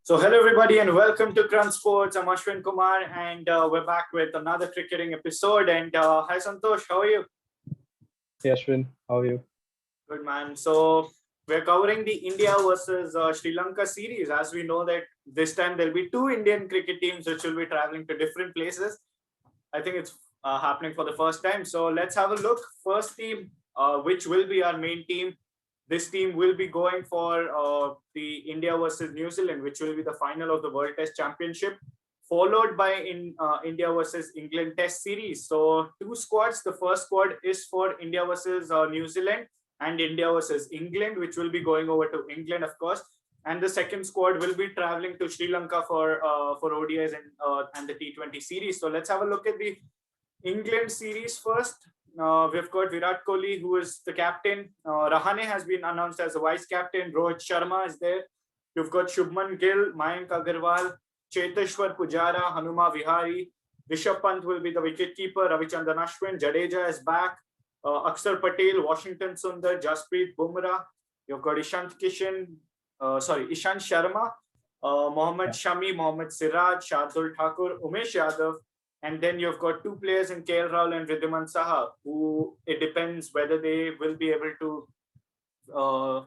So hello everybody and welcome to Crunch Sports. I'm Ashwin Kumar and we're back with another cricketing episode. And hi Santosh, how are you? Hey Ashwin, how are you? Good man. So we're covering the India versus Sri Lanka series. As we know that this time there'll be two Indian cricket teams which will be traveling to different places. I think it's happening for the first time. So let's have a look. First team, which will be our main team. This team will be going for the India versus New Zealand, which will be the final of the World Test Championship, followed by India versus England Test Series. So two squads. The first squad is for India versus New Zealand and India versus England, which will be going over to England, of course. And the second squad will be traveling to Sri Lanka for ODIs and the T20 series. So let's have a look at the England series first. We've got Virat Kohli, who is the captain. Rahane has been announced as the vice captain. Rohit Sharma is there. You've got Shubman Gill, Mayank Agarwal, Cheteshwar Pujara, Hanuma Vihari. Rishabh Pant will be the wicketkeeper. Ravichandran Ashwin, Jadeja is back. Akshar Patel, Washington Sundar, Jasprit Bumrah. You've got Ishant Sharma, Mohammad Shami, Mohammad Siraj, Shardul Thakur, Umesh Yadav. And then you've got two players in KL Rahul and Wriddhiman Saha, who it depends whether they will be able to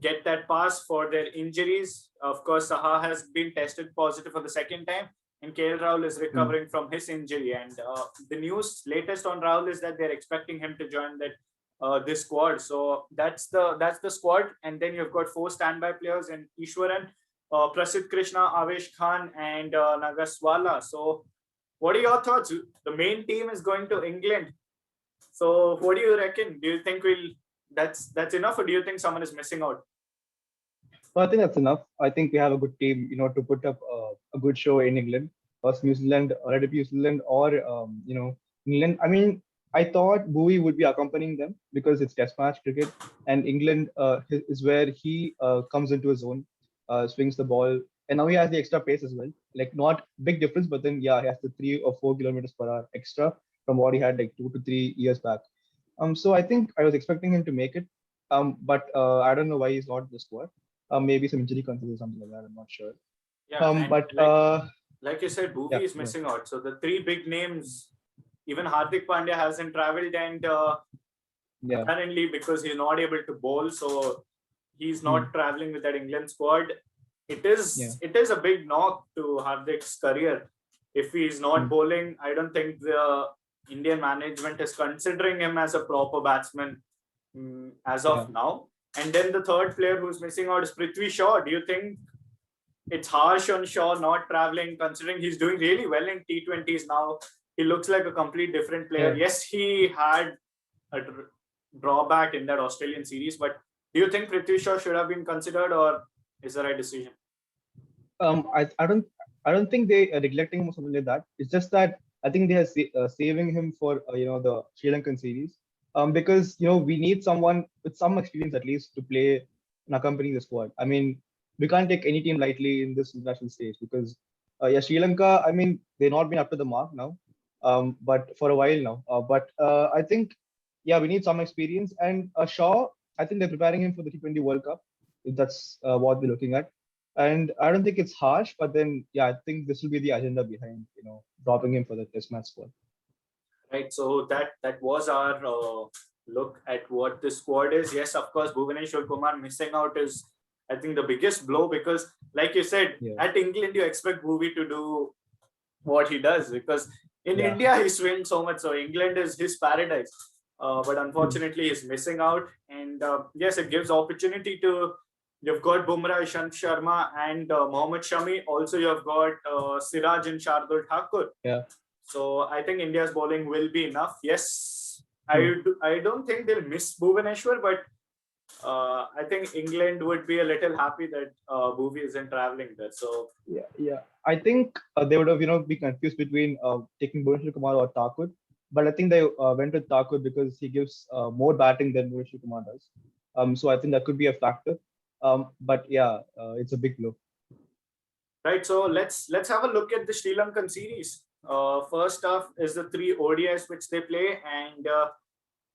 get that pass for their injuries. Of course, Saha has been tested positive for the second time, and KL Rahul is recovering from his injury. And the news latest on Rahul is that they're expecting him to join this squad. So that's the squad. And then you've got four standby players in Ishwaran, Prasidh Krishna, Avesh Khan, and Nagaswala. So what are your thoughts? The main team is going to England. So what do you reckon? Do you think that's enough, or do you think someone is missing out? So I think that's enough. I think we have a good team, to put up a good show in England, first New Zealand, or New Zealand, or England. I mean, I thought Bowie would be accompanying them because it's Test match cricket, and England is where he comes into his own, swings the ball, and now he has the extra pace as well. Like not big difference, but then he has the 3 or 4 kilometers per hour extra from what he had like 2 to 3 years back. So I think I was expecting him to make it, but I don't know why he's not in the squad. Maybe some injury concerns or something like that. I'm not sure. Yeah, but like you said, Bowie is missing out. So the three big names, even Hardik Pandya hasn't traveled, and apparently because he's not able to bowl, so he's not traveling with that England squad. It is a big knock to Hardik's career. If he's not bowling, I don't think the Indian management is considering him as a proper batsman as of now. And then the third player who's missing out is Prithvi Shaw. Do you think it's harsh on Shaw not traveling, considering he's doing really well in T20s now? He looks like a complete different player. Yes, he had a drawback in that Australian series, but do you think Prithvi Shaw should have been considered, or is the right decision? I don't think they are neglecting him or something like that. It's just that I think they are saving him for the Sri Lankan series, because we need someone with some experience at least to play and accompany the squad. I mean, we can't take any team lightly in this international stage because Sri Lanka. I mean, they've not been up to the mark now, but for a while now. But I think we need some experience, and Shaw. I think they're preparing him for the T20 World Cup. If that's what they're looking at. And I don't think it's harsh, but then I think this will be the agenda behind dropping him for the Test match squad. Right. So that was our look at what the squad is. Yes, of course, Bhuvaneshwar Kumar missing out is, I think, the biggest blow because, like you said, at England you expect Bhuvi to do what he does because in India he swings so much. So England is his paradise. But unfortunately, he's missing out. And yes, it gives opportunity to. You've got Bumrah, Ishant Sharma, and Mohammad Shami. Also, you've got Siraj and Shardul Thakur. Yeah. So I think India's bowling will be enough. Yes, I don't think they'll miss Bhuvaneshwar, but I think England would be a little happy that Bhuvi isn't traveling there. So I think they would have be confused between taking Bhuvaneshwar Kumar or Thakur, but I think they went with Thakur because he gives more batting than Bhuvaneshwar Kumar does. So I think that could be a factor. But it's a big blow. Right. So let's have a look at the Sri Lankan series. First off is the 3 ODIs which they play, and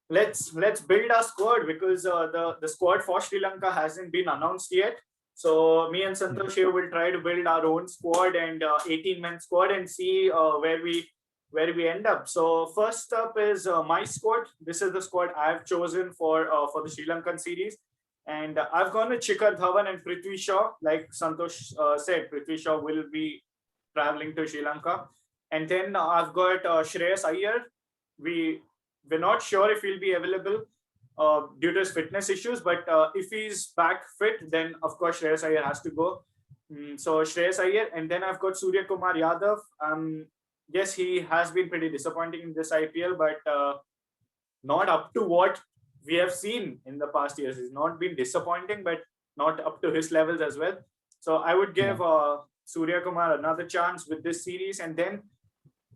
let's build our squad because the squad for Sri Lanka hasn't been announced yet. So me and Santosh here will try to build our own squad and 18-man squad and see where we end up. So first up is my squad. This is the squad I've chosen for the Sri Lankan series. And I've gone with Shikhar, Dhawan and Prithvi Shaw. Like Santosh said, Prithvi Shaw will be traveling to Sri Lanka. And then I've got Shreyas Iyer. We're not sure if he'll be available due to his fitness issues, but if he's back fit, then of course Shreyas Iyer has to go. So Shreyas Iyer, and then I've got Surya Kumar Yadav. Yes, he has been pretty disappointing in this IPL, but not up to what we have seen in the past years. He's not been disappointing, but not up to his levels as well. So I would give Surya Kumar another chance with this series, and then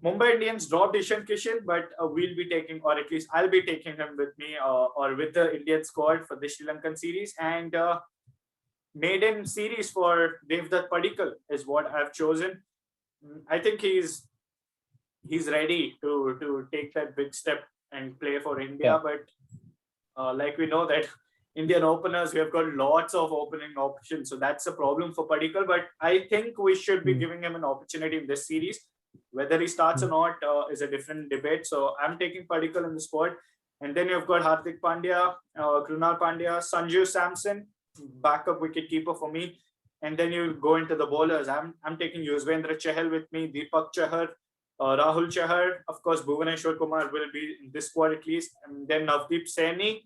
Mumbai Indians dropped Ishan Kishan, but we'll be taking, or at least I'll be taking him with me or with the Indian squad for the Sri Lankan series. And maiden series for Devdutt Padikkal is what I've chosen. I think he's ready to take that big step and play for India. But like we know that Indian openers, we have got lots of opening options. So that's a problem for Padikkal. But I think we should be giving him an opportunity in this series. Whether he starts or not is a different debate. So I'm taking Padikkal in the squad. And then you've got Hardik Pandya, Krunal Pandya, Sanju Samson, backup wicketkeeper for me. And then you go into the bowlers. I'm taking Yuzvendra Chahal with me, Deepak Chahar, Rahul Chahar. Of course, Bhuvaneshwar Kumar will be in this squad at least. And then Navdeep Saini,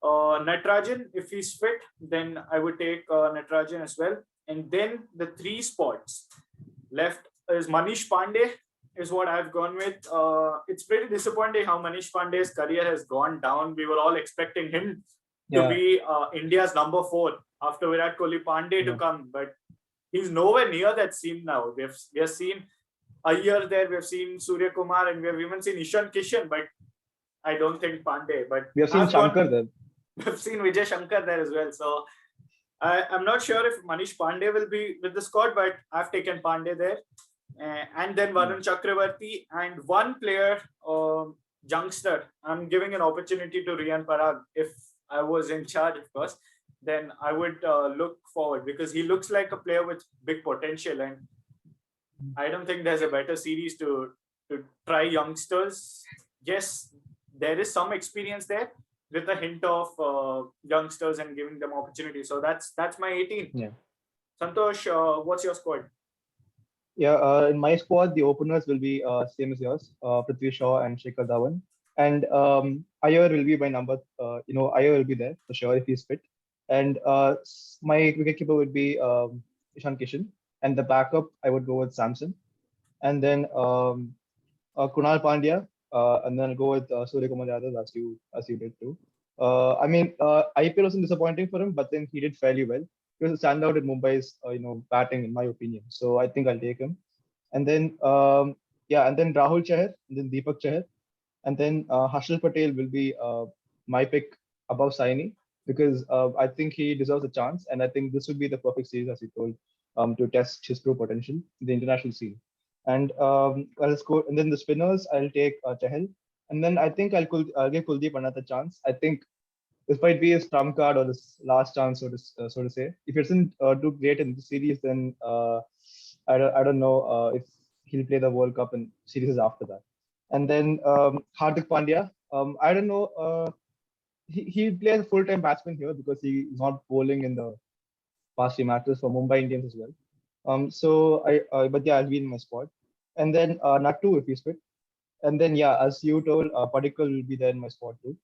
Natarajan, if he's fit, then I would take Natarajan as well. And then the three spots left is Manish Pandey, is what I've gone with. It's pretty disappointing how Manish Pandey's career has gone down. We were all expecting him to be India's number 4 after Virat Kohli, Pandey to come, but he's nowhere near that scene now. We have seen Iyer there, we have seen Surya Kumar, and we have even seen Ishan Kishan, but I don't think Pandey. But we have seen Shankar there. We've seen Vijay Shankar there as well. So I'm not sure if Manish Pandey will be with the squad, but I've taken Pandey there. And then Varun Chakravarti and one player, youngster. I'm giving an opportunity to Riyan Parag. If I was in charge, of course, then I would look forward because he looks like a player with big potential. And I don't think there's a better series to try youngsters. Yes, there is some experience there with a hint of youngsters and giving them opportunity. So that's my 18. Yeah. Santosh, what's your squad? Yeah, in my squad, the openers will be same as yours, Prithvi Shaw and Shikhar Dhawan. And Iyer will be my number, Iyer will be there for sure if he's fit. And my wicketkeeper would be Ishan Kishan. And the backup, I would go with Samson. And then Kunal Pandya, and then I'll go with Surya Kumar Yadav as you did too. IPL wasn't disappointing for him, but then he did fairly well. He was a standout in Mumbai's batting, in my opinion. So I think I'll take him. And then and then Rahul Chahar, and then Deepak Chahar, and then Harshal Patel will be my pick above Saini because I think he deserves a chance, and I think this would be the perfect series, as you told, to test his true potential in the international scene. And I'll score. And then the spinners, I'll take Chahal, and then I think I'll give Kuldeep another chance. I think this might be his trump card or his last chance, so to say. If he doesn't do great in the series, then I don't know if he'll play the World Cup and series after that. And then Hardik Pandya, I don't know. He plays a full-time batsman here because he's not bowling in the past few matches for Mumbai Indians as well. But yeah, I'll be in my squad. And then Nattu if he's fit. And then as you told, Padikkal will be there in my squad too.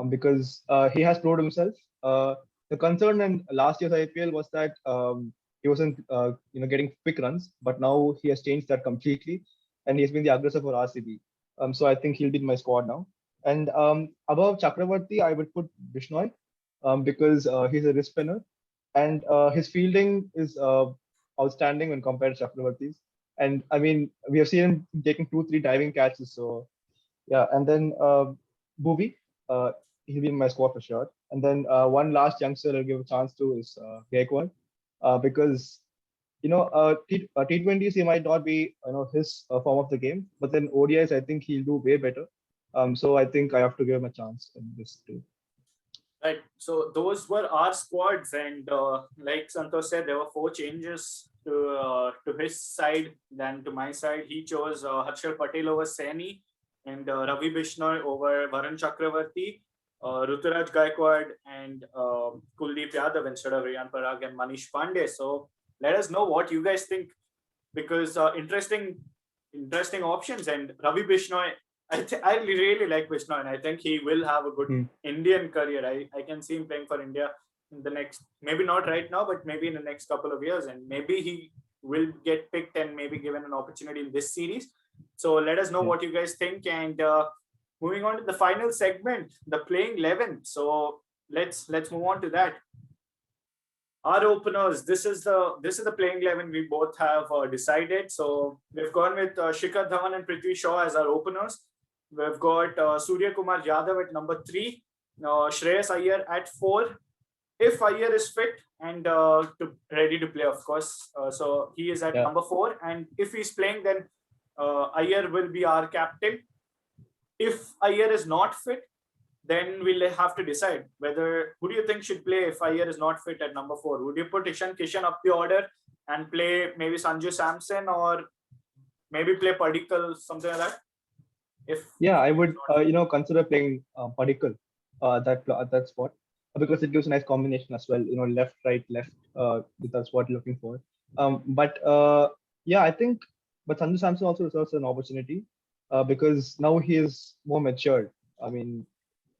Because he has proved himself. The concern in last year's IPL was that he wasn't getting quick runs, but now he has changed that completely, and he's been the aggressor for RCB. So I think he'll be in my squad now. And above Chakravarti, I would put Bishnoi because he's a wrist spinner, and his fielding is outstanding when compared to Chakravarti's. And I mean, we have seen him taking 2-3 diving catches. So yeah, and then Bhuvi. He'll be in my squad for sure. And then one last youngster I'll give a chance to is Gaikwad, because T20s he might not be his form of the game, but then ODIs I think he'll do way better. So I think I have to give him a chance in this too. Right. So those were our squads, and like Santosh said, there were 4 changes to his side than to my side. He chose Harshal Patel over Saini, and Ravi Bishnoi over Varun Chakravarti, Ruturaj Gaikwad, and Kuldeep Yadav instead of Riyan Parag and Manish Pandey. So let us know what you guys think, because interesting options. And Ravi Bishnoi, I really like Bishnoi, and I think he will have a good Indian career. I can see him playing for India in the next, maybe not right now, but maybe in the next couple of years, and maybe he will get picked and maybe given an opportunity in this series. So let us know what you guys think. And moving on to the final segment, the playing 11. So let's move on to that. Our openers. This is the playing 11 we both have decided. So we've gone with Shikhar Dhawan and Prithvi Shaw as our openers. We've got Surya Kumar Yadav at number 3, Shreyas Iyer at 4. If Iyer is fit and ready to play, of course. So he is at number 4. And if he's playing, then Iyer will be our captain. If Iyer is not fit, then we'll have to decide who do you think should play if Iyer is not fit at number 4? Would you put Ishan Kishan up the order and play maybe Sanju Samson, or maybe play Padikkal, something like that? I would consider playing Padikkal that spot, because it gives a nice combination as well. Left, right, left. That's what you're looking for. I think, but Sanju Samson also deserves an opportunity because now he is more matured. I mean,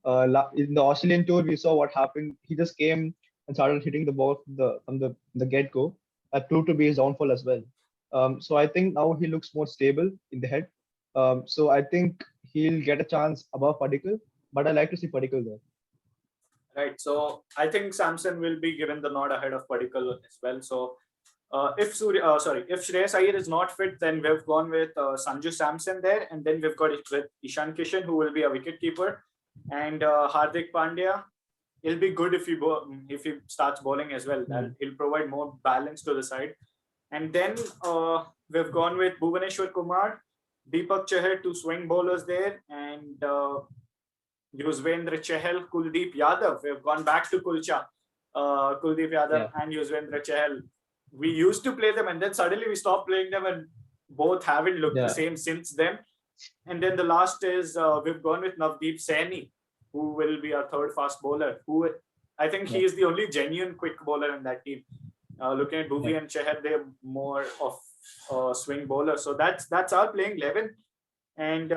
in the Australian tour, we saw what happened. He just came and started hitting the ball from the get-go. That proved to be his downfall as well. So I think now he looks more stable in the head. So I think he'll get a chance above Padikkal, but I like to see Padikkal there. Right. So I think Samson will be given the nod ahead of Padikkal as well. So if Shreyas Iyer is not fit, then we've gone with Sanju Samson there, and then we've got with Ishan Kishan, who will be a wicketkeeper, and Hardik Pandya. It'll be good if he starts bowling as well. He'll provide more balance to the side. And then we've gone with Bhuvaneshwar Kumar, Deepak Chahar, 2 swing bowlers there, and Yuzvendra Chahal, Kuldeep Yadav. We've gone back to Kulcha, Kuldeep Yadav and Yuzvendra Chahal. We used to play them, and then suddenly we stopped playing them, and both haven't looked the same since then. And then the last is we've gone with Navdeep Saini, who will be our 3rd fast bowler. Who I think he is the only genuine quick bowler in that team. Looking at Bhuvi and Chahar, they're more of swing bowler. So that's our playing 11. And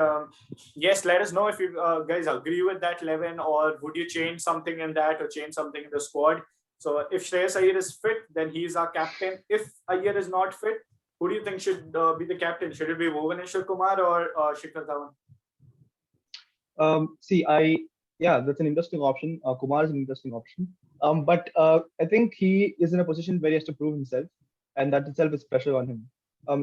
yes, let us know if you guys agree with that 11, or would you change something in that, or change something in the squad. So if Shreyas Iyer is fit, then he's our captain. If Iyer is not fit, who do you think should be the captain? Should it be Bhuvaneshwar Kumar or Shikhar Dhawan? That's an interesting option. Kumar is an interesting option. But I think he is in a position where he has to prove himself, and that itself is pressure on him.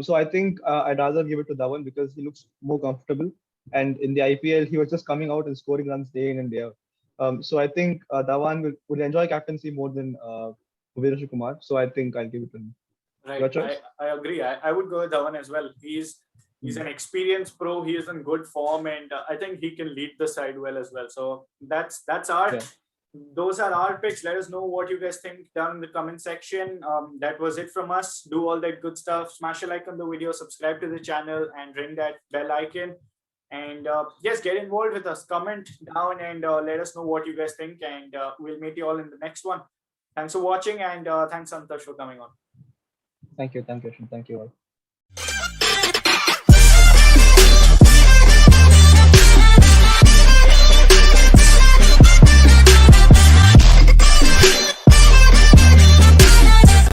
So I think I'd rather give it to Dhawan because he looks more comfortable. And in the IPL, he was just coming out and scoring runs day in and day out. So I think Dhawan would enjoy captaincy more than Bhuvaneshwar Kumar. So I think I'll give it to him. Right. I agree. I would go with Dhawan as well. He's an experienced pro. He is in good form, and I think he can lead the side well as well. So that's our. Those are our picks. Let us know what you guys think down in the comment section. That was it from us. Do all that good stuff. Smash a like on the video, subscribe to the channel, and ring that bell icon. And yes, get involved with us. Comment down and let us know what you guys think. And we'll meet you all in the next one. Thanks for watching, and thanks Santosh for coming on. Thank you, Ashwin. Thank you all.